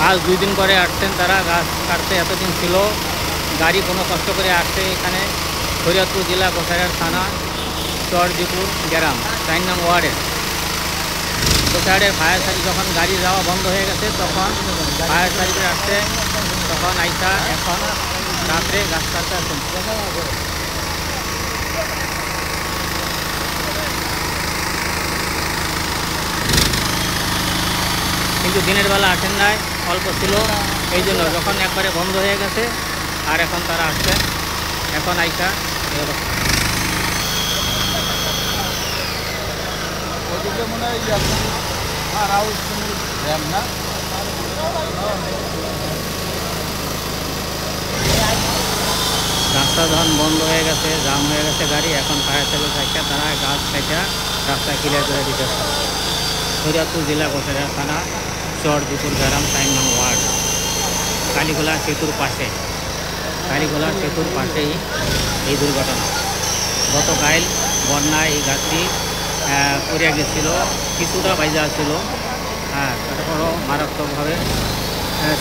গাছ 2 দিন করে আসছেন তারা গাছ কাটতে। এতদিন ছিল গাড়ি কোনো কষ্ট করে আসছে এখানে শরীয়তপুর জেলা গোসাইরহাট থানা চরদিপুর গ্রাম 4 নং ওয়ার্ডে। গোসাইরহাটের ফায়ার সার্ভিস যখন গাড়ি যাওয়া বন্ধ হয়ে গেছে তখন ফায়ার সার্ভিস আসছে, তখন আইসা এখন রাত্রে গাছ কাটতে আসছেন। কিন্তু দিনের বেলা আসেন নাই, অল্প ছিল, এই জন্য যখন একবারে বন্ধ হয়ে গেছে আর এখন তারা আসছে, এখন আইসা এই অবস্থা। রাস্তা যখন বন্ধ হয়ে গেছে, জাম হয়ে গেছে গাড়ি, এখন ফায়ার সার্ভিস আইসা তারা গাছ কাটা রাস্তা ক্লিয়ার করে দিতেছে। শরীয়তপুর জেলা গোসাইরহাট থানা চরদিপুর গ্রাম 4 নং ওয়ার্ড, কালীগোলা সেতুর পাশে। কালীগোলা সেতুর পাশেই এই দুর্ঘটনা। গতকাল বন্যায় এই গাছটি পড়ে গেছিল, কিছুটা বাইজা ছিল, তারপরও মারাত্মকভাবে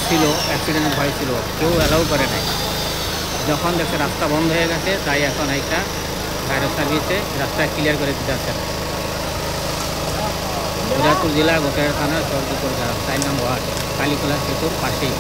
ছিল, অ্যাক্সিডেন্ট ভয় ছিল, কেউ অ্যালাউ করে নাই। যখন দেখছে রাস্তা বন্ধ হয়ে গেছে তাই এখন একটা ফায়ার সার্ভিসে রাস্তা ক্লিয়ার করে দিতে আসেন। শরীয়তপুর জেলা গোসাইরহাট থানা চরদিপুর গ্রাম 4 নং ওয়ার্ড, কালীগোলা সেতুর পাশেই।